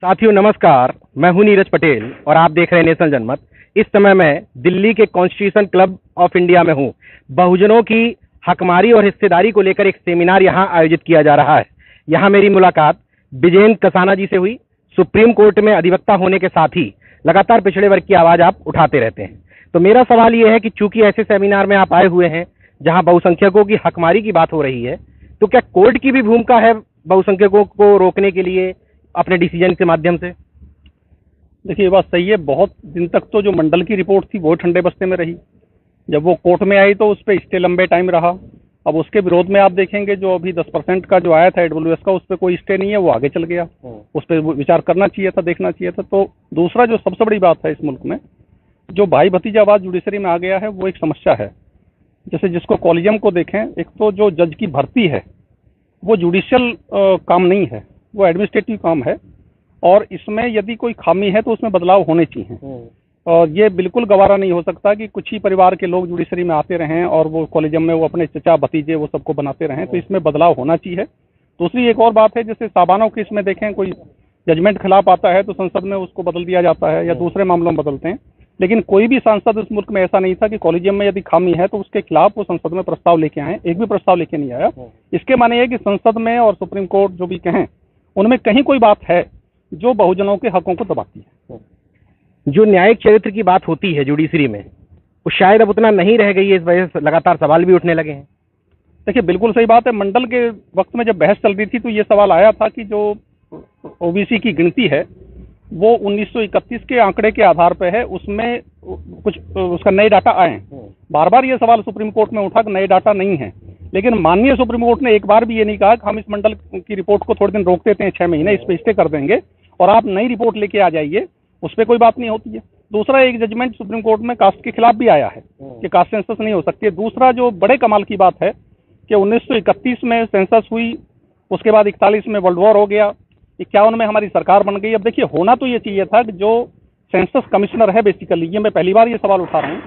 साथियों नमस्कार, मैं हूं नीरज पटेल और आप देख रहे हैं नेशनल जनमत। इस समय मैं दिल्ली के कॉन्स्टिट्यूशन क्लब ऑफ इंडिया में हूं। बहुजनों की हकमारी और हिस्सेदारी को लेकर एक सेमिनार यहां आयोजित किया जा रहा है। यहां मेरी मुलाकात विजयेंद्र कसाना जी से हुई। सुप्रीम कोर्ट में अधिवक्ता होने के साथ ही लगातार पिछड़े वर्ग की आवाज आप उठाते रहते हैं। तो मेरा सवाल यह है कि चूंकि ऐसे सेमिनार में आप आए हुए हैं जहां बहुसंख्यकों की हकमारी की बात हो रही है, तो क्या कोर्ट की भी भूमिका है बहुसंख्यकों को रोकने के लिए अपने डिसीजन के माध्यम से? देखिए, ये बात सही है। बहुत दिन तक तो जो मंडल की रिपोर्ट थी वो ठंडे बस्ते में रही। जब वो कोर्ट में आई तो उस पर स्टे लंबे टाइम रहा। अब उसके विरोध में आप देखेंगे जो अभी 10% का जो आया था एडब्ल्यूएस का, उस पर कोई स्टे नहीं है, वो आगे चल गया। उस पर विचार करना चाहिए था, देखना चाहिए था। तो दूसरा जो सबसे बड़ी बात है इस मुल्क में, जो भाई भतीजावाद जुडिशरी में आ गया है, वो एक समस्या है। जैसे जिसको कॉलेजियम को देखें, एक तो जो जज की भर्ती है वो जुडिशियल काम नहीं है, वो एडमिनिस्ट्रेटिव काम है। और इसमें यदि कोई खामी है तो उसमें बदलाव होने चाहिए। और ये बिल्कुल गवारा नहीं हो सकता कि कुछ ही परिवार के लोग जुडिशरी में आते रहें और वो कॉलेजियम में वो अपने चचा भतीजे वो सबको बनाते रहें। तो इसमें बदलाव होना चाहिए। दूसरी एक और बात है, जैसे साबानो केस में देखें, कोई जजमेंट खिलाफ आता है तो संसद में उसको बदल दिया जाता है या दूसरे मामलों में बदलते हैं। लेकिन कोई भी सांसद इस मुल्क में ऐसा नहीं था कि कॉलेजियम में यदि खामी है तो उसके खिलाफ वो संसद में प्रस्ताव लेके आए। एक भी प्रस्ताव लेके नहीं आया। इसके माने ये कि संसद में और सुप्रीम कोर्ट जो भी कहें, उनमें कहीं कोई बात है जो बहुजनों के हकों को दबाती है। जो न्यायिक चरित्र की बात होती है जुडिशरी में, वो शायद अब उतना नहीं रह गई है। इस वजह से लगातार सवाल भी उठने लगे हैं। देखिए, बिल्कुल सही बात है। मंडल के वक्त में जब बहस चल रही थी तो ये सवाल आया था कि जो ओबीसी की गिनती है वो 1931 के आंकड़े के आधार पर है, उसमें कुछ उसका नए डाटा आए हैं। बार बार ये सवाल सुप्रीम कोर्ट में उठा कि नए डाटा नहीं है। लेकिन माननीय सुप्रीम कोर्ट ने एक बार भी ये नहीं कहा कि हम इस मंडल की रिपोर्ट को थोड़े दिन रोक देते हैं, 6 महीने इस पे स्टे कर देंगे और आप नई रिपोर्ट लेके आ जाइए, उस पर कोई बात नहीं होती है। दूसरा, एक जजमेंट सुप्रीम कोर्ट में कास्ट के खिलाफ भी आया है कि कास्ट सेंसस नहीं हो सकती है। दूसरा जो बड़े कमाल की बात है कि 1931 में सेंसस हुई, उसके बाद 41 में वर्ल्ड वॉर हो गया, 51 में हमारी सरकार बन गई। अब देखिए, होना तो ये चाहिए था कि जो सेंसस कमिश्नर है, बेसिकली ये मैं पहली बार ये सवाल उठा रहा हूँ,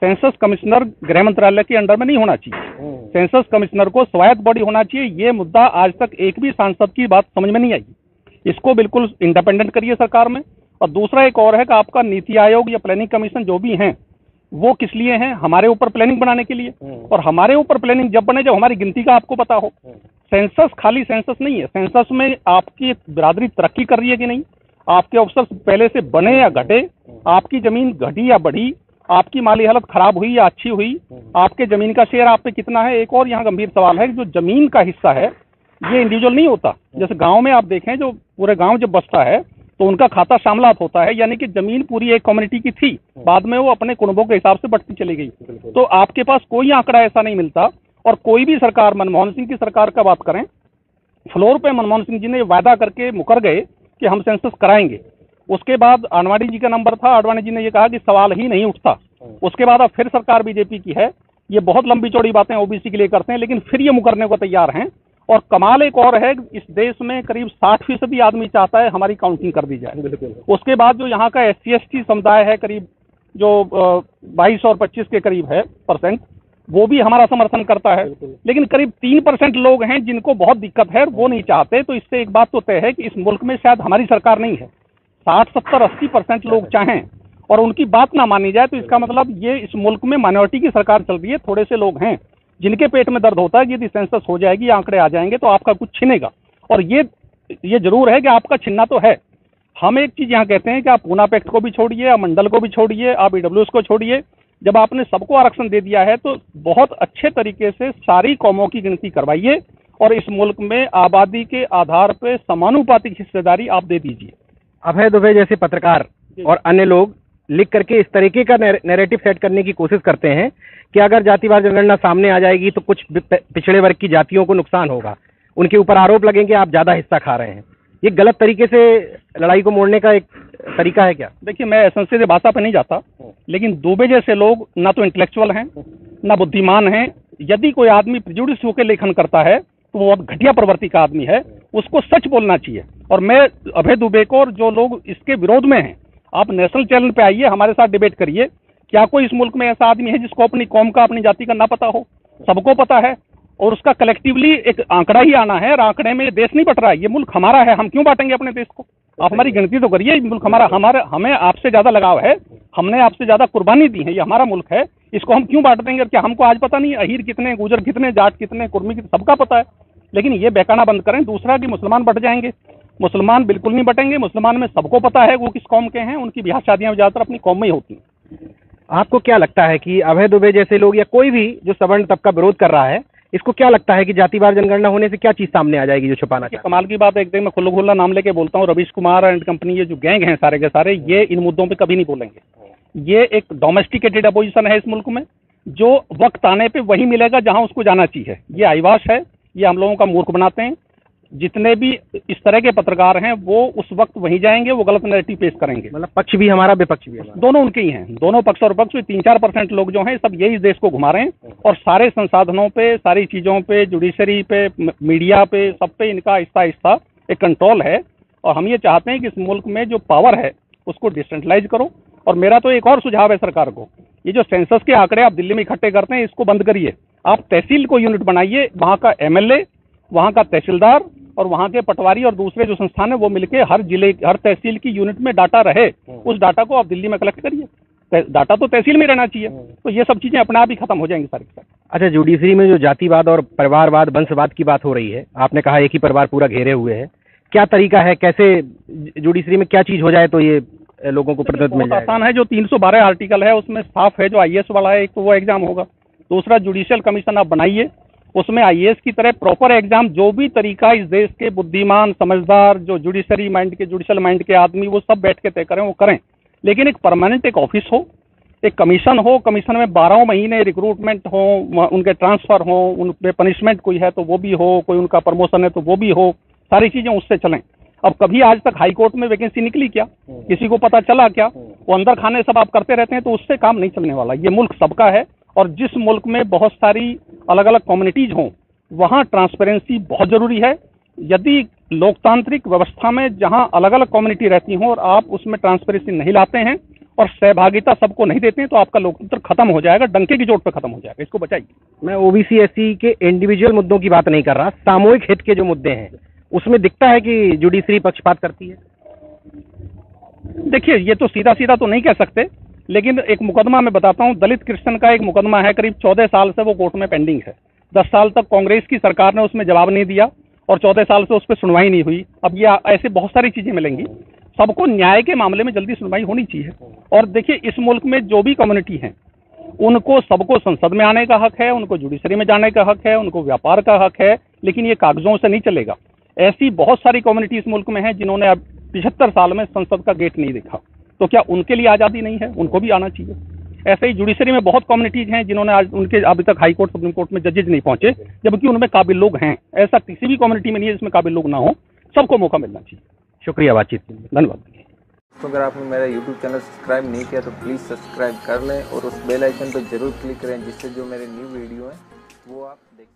सेंसस कमिश्नर गृह मंत्रालय के अंडर में नहीं होना चाहिए। सेंसस कमिश्नर को स्वायत्त बॉडी होना चाहिए। ये मुद्दा आज तक एक भी सांसद की बात समझ में नहीं आई। इसको बिल्कुल इंडिपेंडेंट करिए सरकार में। और दूसरा एक और है कि आपका नीति आयोग या प्लानिंग कमीशन जो भी हैं, वो किस लिए हैं? हमारे ऊपर प्लानिंग बनाने के लिए। और हमारे ऊपर प्लानिंग जब बने जब हमारी गिनती का आपको पता हो। सेंसस खाली सेंसस नहीं है। सेंसस में आपकी बिरादरी तरक्की कर रही है कि नहीं, आपके अफसर पहले से बने या घटे, आपकी जमीन घटी या बढ़ी, आपकी माली हालत खराब हुई या अच्छी हुई, आपके जमीन का शेयर आप पे कितना है। एक और यहाँ गंभीर सवाल है कि जो जमीन का हिस्सा है ये इंडिविजुअल नहीं होता। जैसे गांव में आप देखें, जो पूरे गांव जब बसता है तो उनका खाता शामलात होता है, यानी कि जमीन पूरी एक कम्युनिटी की थी, बाद में वो अपने कुनबों के हिसाब से बढ़ती चली गई। तो आपके पास कोई आंकड़ा ऐसा नहीं मिलता। और कोई भी सरकार, मनमोहन सिंह की सरकार का बात करें, फ्लोर पे मनमोहन सिंह जी ने वायदा करके मुकर गए कि हम सेंसस कराएंगे। उसके बाद आडवाणी जी का नंबर था, आडवाणी जी ने ये कहा कि सवाल ही नहीं उठता। उसके बाद अब फिर सरकार बीजेपी की है। ये बहुत लंबी चौड़ी बातें ओबीसी के लिए करते हैं, लेकिन फिर ये मुकरने को तैयार हैं। और कमाल एक और है, इस देश में करीब 60% आदमी चाहता है हमारी काउंटिंग कर दी जाए। उसके बाद जो यहाँ का SC/ST समुदाय है, करीब जो 22 और 25 के करीब है %, वो भी हमारा समर्थन करता है। लेकिन करीब 3% लोग हैं जिनको बहुत दिक्कत है, वो नहीं चाहते। तो इससे एक बात तो तय है कि इस मुल्क में शायद हमारी सरकार नहीं है। 60, 70, 80% लोग चाहें और उनकी बात ना मानी जाए, तो इसका मतलब ये इस मुल्क में माइनॉरिटी की सरकार चल रही है। थोड़े से लोग हैं जिनके पेट में दर्द होता है कि यदि सेंसस हो जाएगी, आंकड़े आ जाएंगे तो आपका कुछ छिनेगा। और ये जरूर है कि आपका छिनना तो है। हम एक चीज यहाँ कहते हैं कि आप पूना पैक्ट को भी छोड़िए, आप मंडल को भी छोड़िए, आप ईडब्ल्यूएस को छोड़िए। जब आपने सबको आरक्षण दे दिया है तो बहुत अच्छे तरीके से सारी कौमों की गिनती करवाइए और इस मुल्क में आबादी के आधार पर समानुपातिक हिस्सेदारी आप दे दीजिए। अभय दुबे जैसे पत्रकार और अन्य लोग लिख करके इस तरीके का नैरेटिव सेट करने की कोशिश करते हैं कि अगर जातिवाद जनगणना सामने आ जाएगी तो कुछ पिछड़े वर्ग की जातियों को नुकसान होगा। उनके ऊपर आरोप लगेंगे आप ज्यादा हिस्सा खा रहे हैं। ये गलत तरीके से लड़ाई को मोड़ने का एक तरीका है क्या? देखिए, मैं संसदीय भाषा पे नहीं जाता, लेकिन दुबे जैसे लोग ना तो इंटेलेक्चुअल हैं ना बुद्धिमान हैं। यदि कोई आदमी प्रेजुडिस होकर लेखन करता है तो वो बहुत घटिया प्रवृत्ति का आदमी है, उसको सच बोलना चाहिए। और मैं अभय दुबे को और जो लोग इसके विरोध में हैं, आप नेशनल चैनल पे आइए, हमारे साथ डिबेट करिए। क्या कोई इस मुल्क में ऐसा आदमी है जिसको अपनी कौम का, अपनी जाति का ना पता हो? सबको पता है। और उसका कलेक्टिवली एक आंकड़ा ही आना है, और आंकड़े में देश नहीं बट रहा है। ये मुल्क हमारा है, हम क्यों बांटेंगे अपने देश को? आप हमारी गिनती तो करिए। मुल्क हमारा हमें आपसे ज्यादा लगाव है, हमने आपसे ज्यादा कुर्बानी दी है, ये हमारा मुल्क है, इसको हम क्यों बांट देंगे? क्या हमको आज पता नहीं अहीर कितने, गुजर कितने, जाट कितने, कुर्मी कितने, सबका पता है। लेकिन ये बहकाना बंद करें। दूसरा कि मुसलमान बट जाएंगे, मुसलमान बिल्कुल नहीं बटेंगे। मुसलमान में सबको पता है वो किस कौम के हैं, उनकी ब्याह शादियां ज्यादातर अपनी कौम में ही होती हैं। आपको क्या लगता है कि अभय दुबे जैसे लोग या कोई भी जो सवर्ण तबका विरोध कर रहा है, इसको क्या लगता है कि जातिवार जनगणना होने से क्या चीज सामने आ जाएगी जो छुपाना चाहते हैं? कमाल की बात है, एक दिन मैं खुल्ला नाम लेके बोलता हूँ, रवीश कुमार एंड कंपनी, ये जो गैंग हैं सारे के सारे, ये इन मुद्दों पे कभी नहीं बोलेंगे। ये एक डोमेस्टिकेटेड अपोजिशन है इस मुल्क में, जो वक्त आने पे वही मिलेगा जहां उसको जाना चाहिए। ये आईवाश है, ये हम लोगों का मूर्ख बनाते हैं। जितने भी इस तरह के पत्रकार हैं वो उस वक्त वहीं जाएंगे, वो गलत नैरेटिव पेश करेंगे। मतलब पक्ष भी हमारा, विपक्ष भी हमारा, दोनों उनके ही हैं। दोनों पक्ष और पक्ष 3-4% लोग जो हैं सब यही इस देश को घुमा रहे हैं, और सारे संसाधनों पे, सारी चीजों पे, जुडिशरी पे, मीडिया पे, सब पे इनका आहिस्ता आहिस्ता एक कंट्रोल है। और हम ये चाहते हैं कि इस मुल्क में जो पावर है उसको डिसेंट्रलाइज करो। और मेरा तो एक और सुझाव है सरकार को, ये जो सेंसस के आंकड़े आप दिल्ली में इकट्ठे करते हैं इसको बंद करिए। आप तहसील को यूनिट बनाइए, वहाँ का MLA, वहाँ का तहसीलदार और वहाँ के पटवारी और दूसरे जो संस्थान है वो मिलके हर जिले, हर तहसील की यूनिट में डाटा रहे, उस डाटा को आप दिल्ली में कलेक्ट करिए। डाटा तो तहसील में रहना चाहिए, तो ये सब चीजें अपने आप ही खत्म हो जाएंगी सारी की सारी। अच्छा, जुडिशरी में जो जातिवाद और परिवारवाद, वंशवाद की बात हो रही है, आपने कहा एक ही परिवार पूरा घेरे हुए है, क्या तरीका है, कैसे जुडिशरी में क्या चीज हो जाए तो ये लोगों को प्रतिनिधित्व मिल जाएगा? आसान है, जो 312 आर्टिकल है उसमें साफ है, जो IAS वाला है एक तो वो एग्जाम होगा। दूसरा, जुडिशियल कमीशन आप बनाइए, उसमें IAS की तरह प्रॉपर एग्जाम, जो भी तरीका इस देश के बुद्धिमान, समझदार, जो जुडिशियल माइंड के आदमी, वो सब बैठ के तय करें, वो करें। लेकिन एक परमानेंट एक ऑफिस हो, एक कमीशन हो, कमीशन में 12 महीने रिक्रूटमेंट हो, उनके ट्रांसफर हो, उन पे पनिशमेंट कोई है तो वो भी हो, कोई उनका प्रमोशन है तो वो भी हो, सारी चीजें उससे चलें। अब कभी आज तक हाई कोर्ट में वैकेंसी निकली क्या? किसी को पता चला क्या? वो अंदर खाने सब आप करते रहते हैं, तो उससे काम नहीं चलने वाला। ये मुल्क सबका है, और जिस मुल्क में बहुत सारी अलग अलग कम्युनिटीज हों वहाँ ट्रांसपेरेंसी बहुत जरूरी है। यदि लोकतांत्रिक व्यवस्था में जहाँ अलग अलग कम्युनिटी रहती हों और आप उसमें ट्रांसपेरेंसी नहीं लाते हैं और सहभागिता सबको नहीं देते हैं, तो आपका लोकतंत्र खत्म हो जाएगा, डंके की चोट पर खत्म हो जाएगा। इसको बचाइए। मैं OBC SC के इंडिविजुअल मुद्दों की बात नहीं कर रहा, सामूहिक हित के जो मुद्दे हैं उसमें दिखता है कि जुडिशरी पक्षपात करती है। देखिए, ये तो सीधा सीधा तो नहीं कह सकते, लेकिन एक मुकदमा मैं बताता हूँ। दलित क्रिश्चियन का एक मुकदमा है, करीब 14 साल से वो कोर्ट में पेंडिंग है। 10 साल तक कांग्रेस की सरकार ने उसमें जवाब नहीं दिया और 14 साल से उस पर सुनवाई नहीं हुई। अब ये ऐसे बहुत सारी चीजें मिलेंगी। सबको न्याय के मामले में जल्दी सुनवाई होनी चाहिए। और देखिए, इस मुल्क में जो भी कम्युनिटी है उनको सबको संसद में आने का हक है, उनको जुडिशरी में जाने का हक है, उनको व्यापार का हक है, लेकिन ये कागजों से नहीं चलेगा। ऐसी बहुत सारी कम्युनिटी इस मुल्क में है जिन्होंने अब 75 साल में संसद का गेट नहीं देखा, तो क्या उनके लिए आज़ादी नहीं है? उनको भी आना चाहिए। ऐसे ही जुडिशरी में बहुत कम्युनिटीज हैं जिन्होंने आज उनके अभी तक हाई कोर्ट, सुप्रीम कोर्ट में जजेज नहीं पहुंचे, जबकि उनमें काबिल लोग हैं। ऐसा किसी भी कम्युनिटी में नहीं है जिसमें काबिल लोग ना हो। सबको मौका मिलना चाहिए। शुक्रिया बातचीत के लिए, धन्यवाद। तो अगर आपने मेरा YouTube चैनल सब्सक्राइब नहीं किया तो प्लीज़ सब्सक्राइब कर लें और उस बेल आइकन पर जरूर क्लिक करें, जिससे जो मेरे न्यू वीडियो हैं वो आप देख